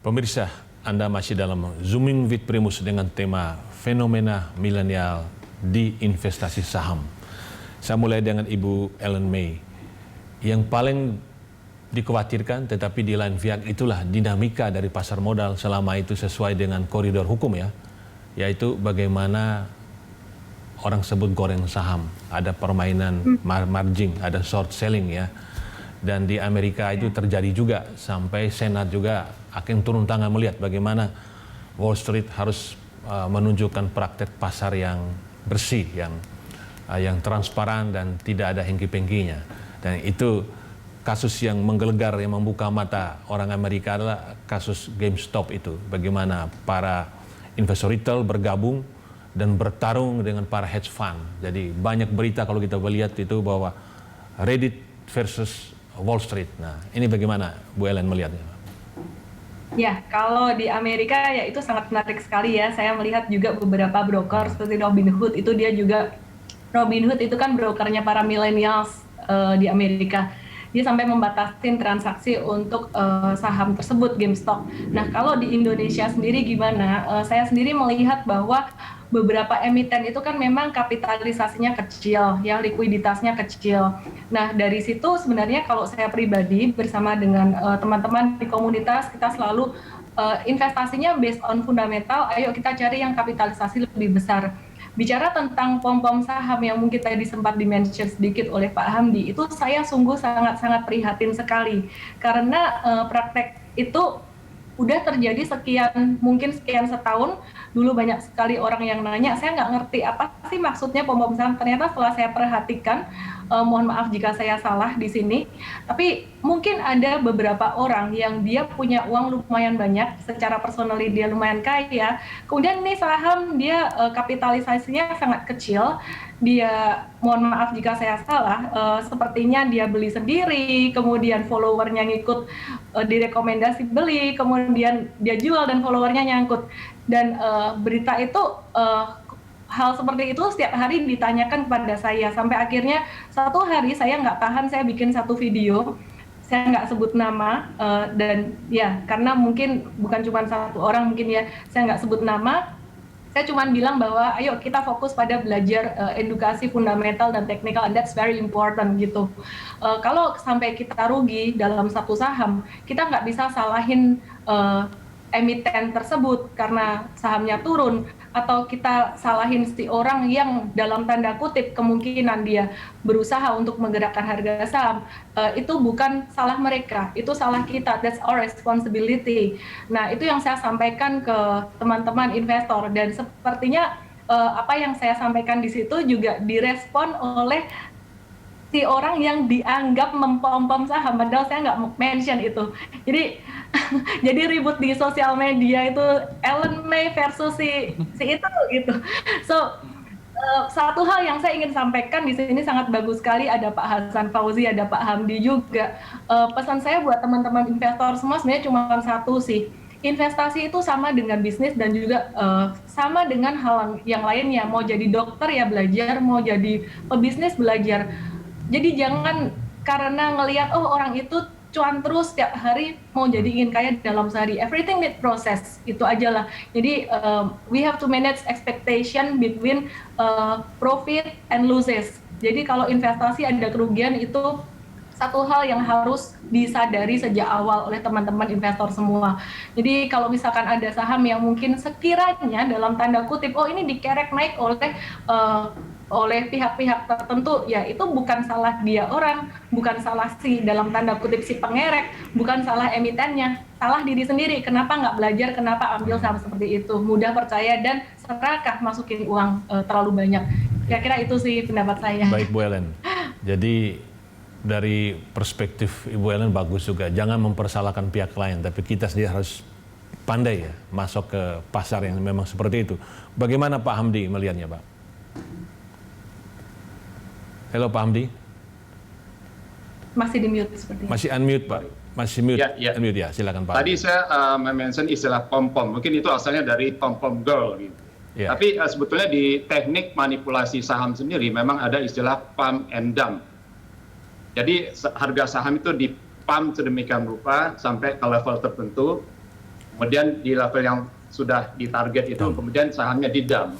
Pemirsa, Anda masih dalam Zooming with Primus dengan tema fenomena milenial di investasi saham. Saya mulai dengan Ibu Ellen May. Yang paling dikhawatirkan, tetapi di lain pihak itulah dinamika dari pasar modal selama itu sesuai dengan koridor hukum ya, yaitu bagaimana orang sebut goreng saham, ada permainan margin, ada short selling ya. Dan di Amerika itu terjadi juga sampai Senat juga akan turun tangan melihat bagaimana Wall Street harus menunjukkan praktek pasar yang bersih, yang transparan dan tidak ada hengki-pengkinya. Dan itu kasus yang menggelegar, yang membuka mata orang Amerika adalah kasus GameStop itu. Bagaimana para investor retail bergabung dan bertarung dengan para hedge fund. Jadi banyak berita kalau kita lihat itu bahwa Reddit versus Wall Street. Nah, ini bagaimana Bu Ellen melihatnya? Ya, kalau di Amerika ya itu sangat menarik sekali ya. Saya melihat juga beberapa broker seperti Robinhood Robinhood itu kan brokernya para millennials di Amerika. Dia sampai membatasin transaksi untuk saham tersebut, GameStop. Nah, kalau di Indonesia sendiri gimana? Saya sendiri melihat bahwa beberapa emiten itu kan memang kapitalisasinya kecil, ya likuiditasnya kecil. Nah, dari situ sebenarnya kalau saya pribadi bersama dengan teman-teman di komunitas, kita selalu investasinya based on fundamental, ayo kita cari yang kapitalisasi lebih besar. Bicara tentang pom-pom saham yang mungkin tadi sempat dimention sedikit oleh Pak Hamdi, itu saya sungguh sangat-sangat prihatin sekali. Karena praktek itu udah terjadi mungkin sekian setahun. Dulu banyak sekali orang yang nanya, saya nggak ngerti apa sih maksudnya pom-pom saham. Ternyata setelah saya perhatikan, mohon maaf jika saya salah di sini, tapi mungkin ada beberapa orang yang dia punya uang lumayan banyak, secara personally dia lumayan kaya, kemudian ini saham dia kapitalisasinya sangat kecil, dia, mohon maaf jika saya salah, sepertinya dia beli sendiri, kemudian followernya ngikut direkomendasi beli, kemudian dia jual dan followernya nyangkut. Dan berita itu, hal seperti itu setiap hari ditanyakan kepada saya, sampai akhirnya satu hari saya nggak tahan, saya bikin satu video, saya nggak sebut nama, dan ya karena mungkin bukan cuma satu orang, mungkin ya saya nggak sebut nama. Saya cuma bilang bahwa ayo kita fokus pada belajar edukasi fundamental dan teknikal, and that's very important gitu. Kalau sampai kita rugi dalam satu saham, kita nggak bisa salahin emiten tersebut karena sahamnya turun, atau kita salahin si orang yang dalam tanda kutip kemungkinan dia berusaha untuk menggerakkan harga saham. Itu bukan salah mereka, itu salah kita, that's our responsibility. Nah, itu yang saya sampaikan ke teman-teman investor, dan sepertinya apa yang saya sampaikan di situ juga direspon oleh si orang yang dianggap mempom-pom saham, padahal saya nggak mention itu. Jadi ribut di sosial media itu Ellen May versus si itu gitu. So satu hal yang saya ingin sampaikan di sini sangat bagus sekali, ada Pak Hasan Fauzi, ada Pak Hamdi juga. Pesan saya buat teman-teman investor semua sebenarnya cuma satu sih. Investasi itu sama dengan bisnis dan juga sama dengan hal yang lainnya. Mau jadi dokter ya belajar, mau jadi pebisnis belajar. Jadi jangan karena ngelihat orang itu cuan terus setiap hari mau jadi ingin kaya dalam sehari. Everything need process, itu aja lah. Jadi we have to manage expectation between profit and losses. Jadi kalau investasi ada kerugian, itu satu hal yang harus disadari sejak awal oleh teman-teman investor semua. Jadi kalau misalkan ada saham yang mungkin sekiranya dalam tanda kutip, ini dikerek naik oleh pihak-pihak tertentu, ya itu bukan salah dia orang, bukan salah si dalam tanda kutip si pengerek, bukan salah emitennya, salah diri sendiri. Kenapa nggak belajar, kenapa ambil saham seperti itu, mudah percaya dan serakah masukin uang terlalu banyak. Kira-kira itu sih pendapat saya. Baik Bu Ellen, jadi dari perspektif Ibu Ellen bagus juga, jangan mempersalahkan pihak lain, tapi kita sendiri harus pandai ya masuk ke pasar yang memang seperti itu. Bagaimana Pak Hamdi melihatnya Pak? Halo Pak Hamdi. Masih di mute sepertinya. Masih unmute Pak. Masih mute. Ya. Unmute ya, silakan Pak. Tadi saya mention istilah pom-pom. Mungkin itu asalnya dari pom-pom girl gitu. Ya. Tapi sebetulnya di teknik manipulasi saham sendiri memang ada istilah pump and dump. Jadi harga saham itu dipump sedemikian rupa sampai ke level tertentu, kemudian di level yang sudah ditarget itu kemudian sahamnya di-dump.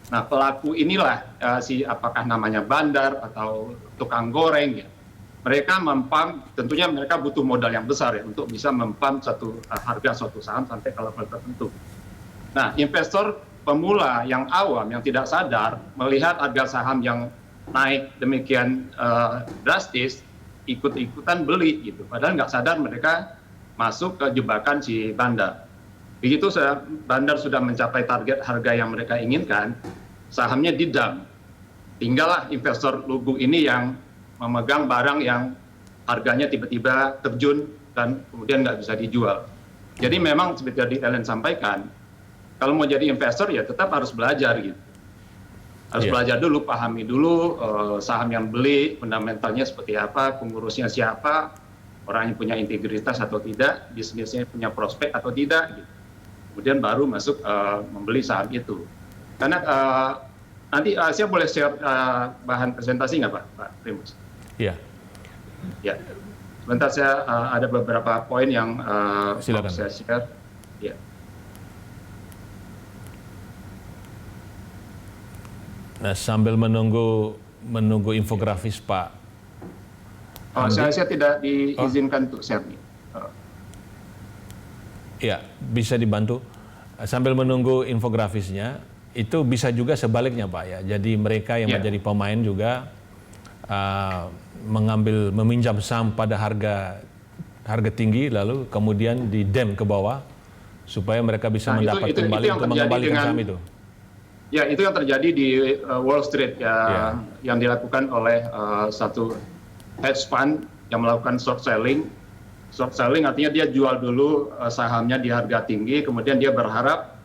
Nah, pelaku inilah apakah namanya bandar atau tukang goreng ya. Mereka mempam, tentunya mereka butuh modal yang besar ya untuk bisa mempam harga suatu saham sampai ke level tertentu. Nah, investor pemula yang awam yang tidak sadar melihat harga saham yang naik demikian drastis, ikut-ikutan beli gitu. Padahal nggak sadar mereka masuk ke jebakan si bandar. Begitu bandar sudah mencapai target harga yang mereka inginkan, sahamnya di-dump. Tinggallah investor lugu ini yang memegang barang yang harganya tiba-tiba terjun dan kemudian nggak bisa dijual. Jadi memang seperti tadi Ellen sampaikan, kalau mau jadi investor ya tetap harus belajar gitu. Harus belajar dulu, pahami dulu saham yang beli, fundamentalnya seperti apa, pengurusnya siapa, orang yang punya integritas atau tidak, bisnisnya punya prospek atau tidak gitu. Kemudian baru masuk membeli saham itu. Karena nanti saya boleh share bahan presentasi nggak Pak Primus? Iya. Ya. Sebentar saya ada beberapa poin yang silakan saya share. Ya. Nah, sambil menunggu infografis Pak. Saya tidak diizinkan untuk share nih. Ya, bisa dibantu. Sambil menunggu infografisnya, itu bisa juga sebaliknya Pak ya. Jadi mereka yang menjadi pemain juga meminjam saham pada harga tinggi, lalu kemudian di-dump ke bawah supaya mereka bisa mendapat kembali untuk mengembalikan saham itu. Ya, itu yang terjadi di Wall Street ya, yang dilakukan oleh satu hedge fund yang melakukan short selling. Short selling artinya dia jual dulu sahamnya di harga tinggi, kemudian dia berharap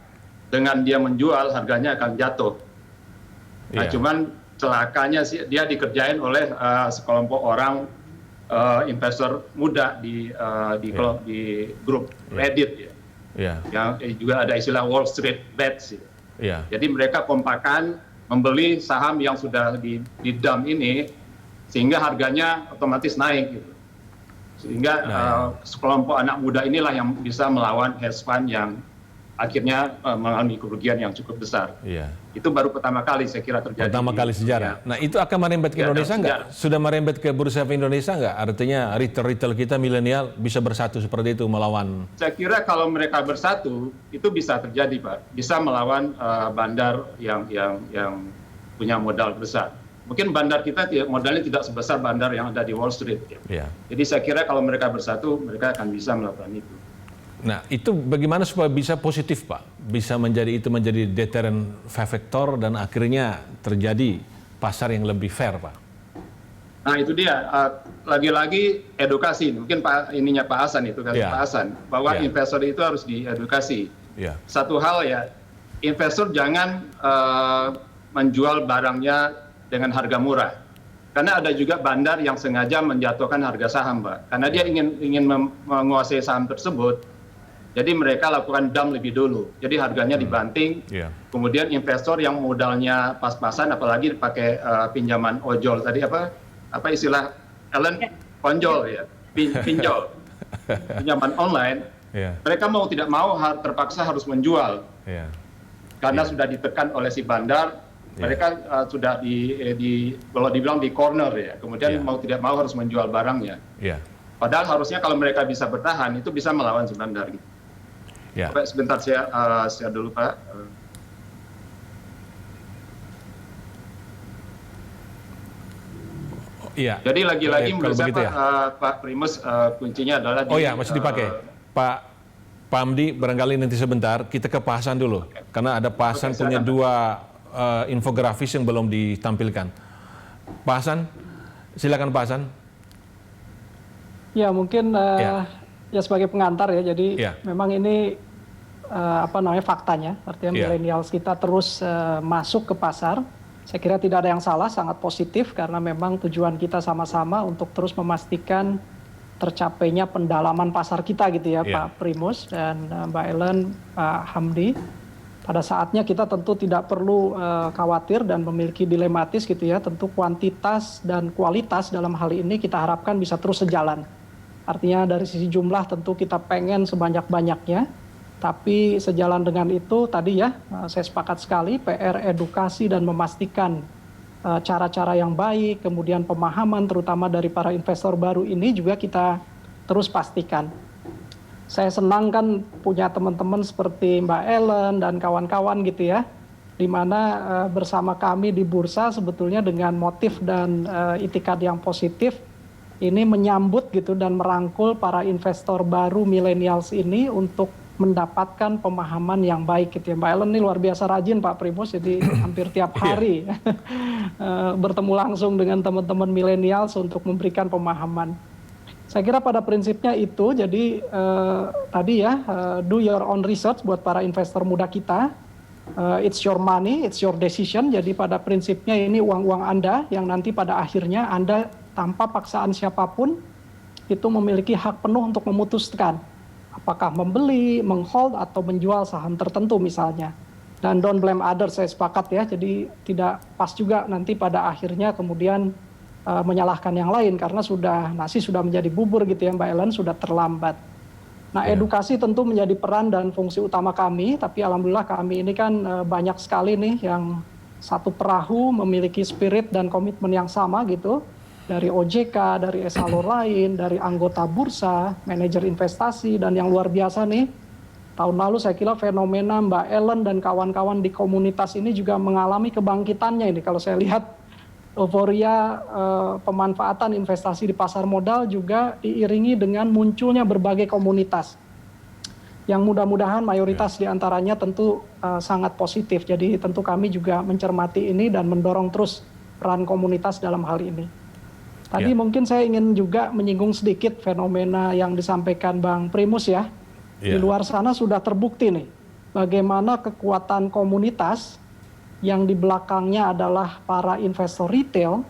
dengan dia menjual harganya akan jatuh. Nah, cuman celakanya sih dia dikerjain oleh sekelompok orang investor muda di grup Reddit ya. Yang juga ada istilah Wall Street Bets. Jadi mereka kompakan membeli saham yang sudah di-dump ini sehingga harganya otomatis naik gitu. Sehingga sekelompok anak muda inilah yang bisa melawan hedge fund yang akhirnya mengalami kerugian yang cukup besar. Itu baru pertama kali saya kira terjadi. Pertama kali sejarah. Nah, itu akan merembet ke Indonesia nggak? Sudah merembet ke bursa efek Indonesia nggak? Artinya retail kita milenial bisa bersatu seperti itu melawan. Saya kira kalau mereka bersatu itu bisa terjadi Pak. Bisa melawan bandar yang punya modal besar. Mungkin bandar kita modalnya tidak sebesar bandar yang ada di Wall Street. Jadi saya kira kalau mereka bersatu, mereka akan bisa melakukan itu. Nah, itu bagaimana supaya bisa positif, Pak? Bisa menjadi deterrent factor dan akhirnya terjadi pasar yang lebih fair, Pak? Nah, itu dia. Lagi-lagi edukasi. Mungkin Pak Hasan itu kan, Pak Hasan, bahwa investor itu harus diedukasi. Satu hal ya, investor jangan menjual barangnya dengan harga murah. Karena ada juga bandar yang sengaja menjatuhkan harga saham, Pak. Karena dia ingin menguasai saham tersebut, jadi mereka lakukan dump lebih dulu. Jadi harganya dibanting, kemudian investor yang modalnya pas-pasan, apalagi pakai pinjaman ojol tadi apa istilah Ellen? Ponjol ya, pinjol, pinjaman online. Mereka mau tidak mau terpaksa harus menjual, karena sudah ditekan oleh si bandar. Mereka sudah kalau dibilang di corner ya, kemudian mau tidak mau harus menjual barangnya. Padahal harusnya kalau mereka bisa bertahan, itu bisa melawan si bandar. Gitu. Sebentar saya share dulu Pak. Jadi lagi-lagi menurut saya Pak Primus kuncinya adalah masih dipakai. Pak Hamdi, barangkali nanti sebentar kita ke Pak Hasan dulu, karena ada Pak Hasan punya dua infografis yang belum ditampilkan. Pak Hasan, silakan Pak Hasan. Ya mungkin ya sebagai pengantar ya, jadi memang ini faktanya, artinya millennials kita terus masuk ke pasar. Saya kira tidak ada yang salah, sangat positif karena memang tujuan kita sama-sama untuk terus memastikan tercapainya pendalaman pasar kita gitu ya, Pak Primus dan Mbak Ellen, Pak Hamdi. Pada saatnya kita tentu tidak perlu khawatir dan memiliki dilematis gitu ya. Tentu kuantitas dan kualitas dalam hal ini kita harapkan bisa terus sejalan. Artinya dari sisi jumlah tentu kita pengen sebanyak-banyaknya. Tapi sejalan dengan itu tadi ya, saya sepakat sekali PR edukasi dan memastikan cara-cara yang baik, kemudian pemahaman terutama dari para investor baru ini juga kita terus pastikan. Saya senang kan punya teman-teman seperti Mbak Ellen dan kawan-kawan gitu ya, di mana bersama kami di bursa sebetulnya dengan motif dan itikad yang positif ini menyambut gitu dan merangkul para investor baru millennials ini untuk mendapatkan pemahaman yang baik gitu ya. Mbak Ellen ini luar biasa rajin Pak Primus, jadi hampir tiap hari bertemu langsung dengan teman-teman millennials untuk memberikan pemahaman. Saya kira pada prinsipnya itu, jadi tadi ya, do your own research buat para investor muda kita. It's your money, it's your decision. Jadi pada prinsipnya ini uang-uang Anda yang nanti pada akhirnya Anda tanpa paksaan siapapun itu memiliki hak penuh untuk memutuskan apakah membeli, menghold atau menjual saham tertentu misalnya. Dan don't blame others, saya sepakat ya. Jadi tidak pas juga nanti pada akhirnya kemudian menyalahkan yang lain karena nasi sudah menjadi bubur gitu ya Mbak Ellen, sudah terlambat. Nah, edukasi tentu menjadi peran dan fungsi utama kami, tapi alhamdulillah kami ini kan banyak sekali nih yang satu perahu memiliki spirit dan komitmen yang sama gitu. Dari OJK, dari esalon lain, dari anggota bursa, manajer investasi, dan yang luar biasa nih, tahun lalu saya kira fenomena Mbak Ellen dan kawan-kawan di komunitas ini juga mengalami kebangkitannya ini. Kalau saya lihat euforia pemanfaatan investasi di pasar modal juga diiringi dengan munculnya berbagai komunitas. Yang mudah-mudahan mayoritas diantaranya tentu sangat positif. Jadi tentu kami juga mencermati ini dan mendorong terus peran komunitas dalam hal ini. Tadi mungkin saya ingin juga menyinggung sedikit fenomena yang disampaikan Bang Primus ya. Di luar sana sudah terbukti nih bagaimana kekuatan komunitas yang di belakangnya adalah para investor retail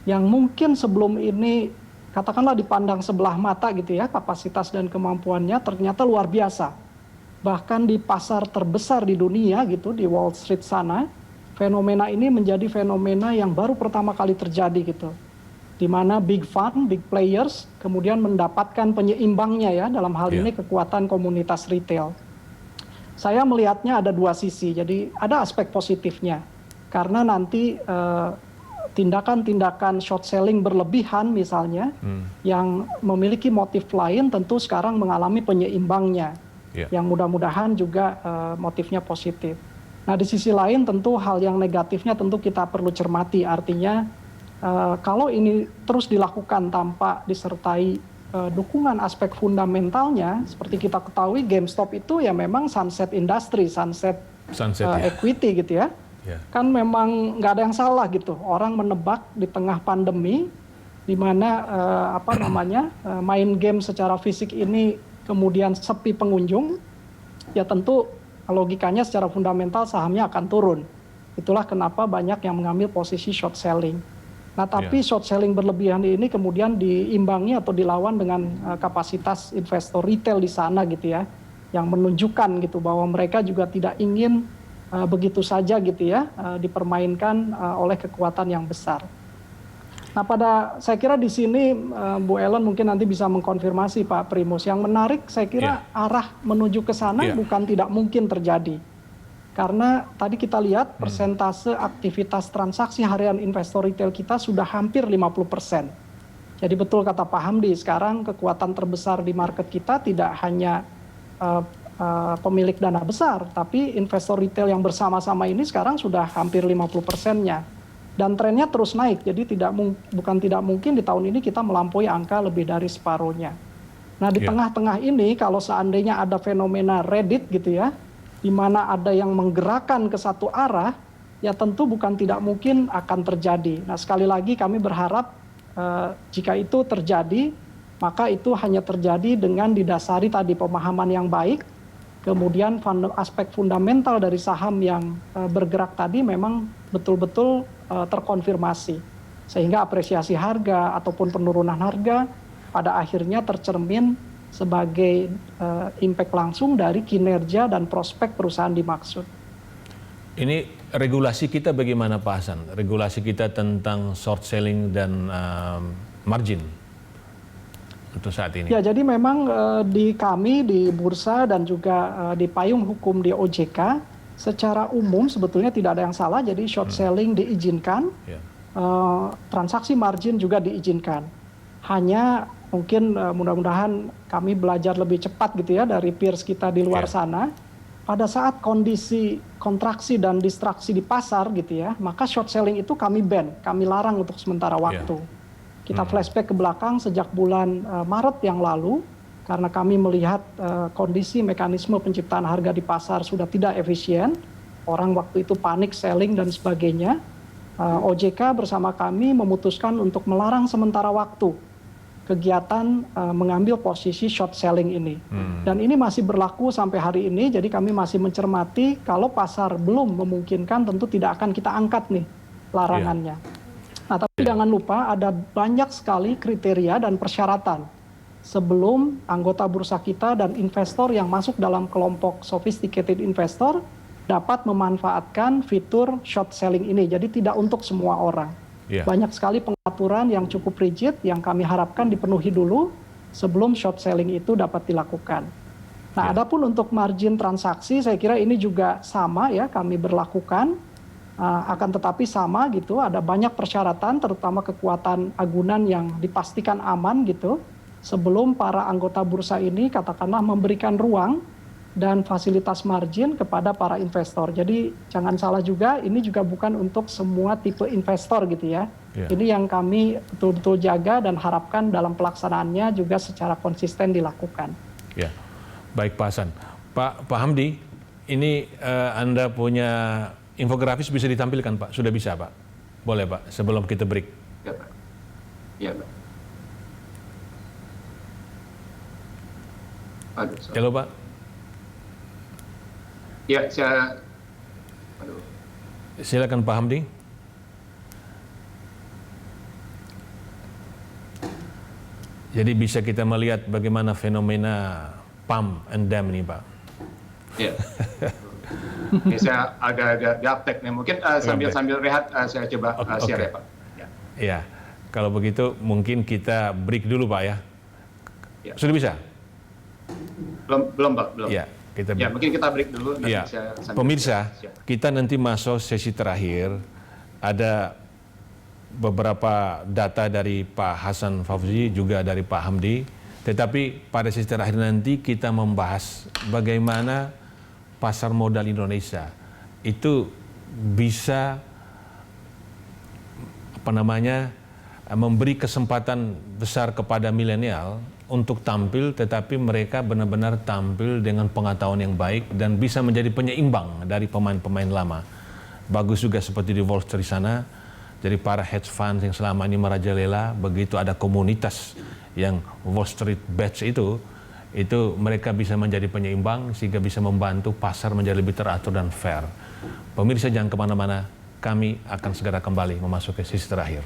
yang mungkin sebelum ini katakanlah dipandang sebelah mata gitu ya, kapasitas dan kemampuannya ternyata luar biasa. Bahkan di pasar terbesar di dunia gitu, di Wall Street sana, fenomena ini menjadi fenomena yang baru pertama kali terjadi gitu. Di mana big fund, big players kemudian mendapatkan penyeimbangnya ya, dalam hal ini kekuatan komunitas retail. Saya melihatnya ada dua sisi, jadi ada aspek positifnya. Karena nanti tindakan-tindakan short selling berlebihan misalnya, yang memiliki motif lain tentu sekarang mengalami penyeimbangnya. Yang mudah-mudahan juga motifnya positif. Nah di sisi lain tentu hal yang negatifnya tentu kita perlu cermati, artinya kalau ini terus dilakukan tanpa disertai dukungan aspek fundamentalnya, seperti kita ketahui GameStop itu ya memang sunset industry, sunset equity gitu ya. Kan memang nggak ada yang salah gitu. Orang menebak di tengah pandemi, di mana main game secara fisik ini kemudian sepi pengunjung, ya tentu logikanya secara fundamental sahamnya akan turun. Itulah kenapa banyak yang mengambil posisi short selling. Nah tapi short selling berlebihan ini kemudian diimbangi atau dilawan dengan kapasitas investor retail di sana gitu ya, yang menunjukkan gitu bahwa mereka juga tidak ingin begitu saja gitu ya dipermainkan oleh kekuatan yang besar. Nah saya kira di sini Bu Ellen mungkin nanti bisa mengkonfirmasi Pak Primus. Yang menarik saya kira arah menuju ke sana bukan tidak mungkin terjadi. Karena tadi kita lihat persentase aktivitas transaksi harian investor retail kita sudah hampir 50%. Jadi betul kata Pak Hamdi, sekarang kekuatan terbesar di market kita tidak hanya pemilik dana besar, tapi investor retail yang bersama-sama ini sekarang sudah hampir 50%-nya. Dan trennya terus naik, jadi bukan tidak mungkin di tahun ini kita melampaui angka lebih dari separuhnya. Nah di tengah-tengah ini kalau seandainya ada fenomena Reddit gitu ya, di mana ada yang menggerakkan ke satu arah, ya tentu bukan tidak mungkin akan terjadi. Nah sekali lagi kami berharap jika itu terjadi, maka itu hanya terjadi dengan didasari tadi pemahaman yang baik, kemudian aspek fundamental dari saham yang bergerak tadi memang betul-betul terkonfirmasi. Sehingga apresiasi harga ataupun penurunan harga pada akhirnya tercermin sebagai impact langsung dari kinerja dan prospek perusahaan dimaksud. Ini regulasi kita bagaimana Pak Hasan? Regulasi kita tentang short selling dan margin untuk saat ini? Ya, jadi memang di kami di bursa dan juga di payung hukum di OJK secara umum sebetulnya tidak ada yang salah. Jadi short selling diizinkan, transaksi margin juga diizinkan. Hanya mungkin mudah-mudahan kami belajar lebih cepat gitu ya dari peers kita di luar sana. Pada saat kondisi kontraksi dan distraksi di pasar gitu ya, maka short selling itu kami ban, kami larang untuk sementara waktu. Kita flashback ke belakang sejak bulan Maret yang lalu, karena kami melihat kondisi mekanisme penciptaan harga di pasar sudah tidak efisien, orang waktu itu panik selling dan sebagainya. OJK bersama kami memutuskan untuk melarang sementara waktu kegiatan mengambil posisi short selling ini. Dan ini masih berlaku sampai hari ini, jadi kami masih mencermati kalau pasar belum memungkinkan tentu tidak akan kita angkat nih larangannya. Nah, tapi jangan lupa ada banyak sekali kriteria dan persyaratan sebelum anggota bursa kita dan investor yang masuk dalam kelompok sophisticated investor dapat memanfaatkan fitur short selling ini. Jadi tidak untuk semua orang. Banyak sekali pengaturan yang cukup rigid yang kami harapkan dipenuhi dulu sebelum short selling itu dapat dilakukan. Nah, adapun untuk margin transaksi saya kira ini juga sama ya kami berlakukan. Akan tetapi sama gitu, ada banyak persyaratan terutama kekuatan agunan yang dipastikan aman gitu sebelum para anggota bursa ini katakanlah memberikan ruang dan fasilitas margin kepada para investor. Jadi jangan salah juga, ini juga bukan untuk semua tipe investor gitu ya. Ini yang kami betul-betul jaga dan harapkan dalam pelaksanaannya juga secara konsisten dilakukan. Ya, baik Pak Hasan. Pak Hamdi, ini Anda punya infografis bisa ditampilkan Pak? Sudah bisa Pak? Boleh Pak, sebelum kita break. Ya Pak. Ya Pak. Aduh, sorry. Halo Pak. Ya, saya... Aduh. Silakan Pak Hamdi. Jadi bisa kita melihat bagaimana fenomena pump and dump ini Pak. Ya. Ini saya agak gaptek nih. Mungkin sambil rehat saya coba share ya Pak. Ya, kalau begitu mungkin kita break dulu Pak ya. Sudah bisa? Belum Pak, belum. Ya, kita break. Ya, mungkin kita break dulu. Ya. Pemirsa, kita nanti masuk sesi terakhir. Ada beberapa data dari Pak Hasan Fauzi juga dari Pak Hamdi. Tetapi pada sesi terakhir nanti kita membahas bagaimana pasar modal Indonesia itu bisa memberi kesempatan besar kepada milenial untuk tampil, tetapi mereka benar-benar tampil dengan pengetahuan yang baik dan bisa menjadi penyeimbang dari pemain-pemain lama. Bagus juga seperti di Wall Street sana, jadi para hedge funds yang selama ini merajalela, begitu ada komunitas yang Wall Street Bets itu mereka bisa menjadi penyeimbang sehingga bisa membantu pasar menjadi lebih teratur dan fair. Pemirsa jangan kemana-mana, kami akan segera kembali memasuki sesi terakhir.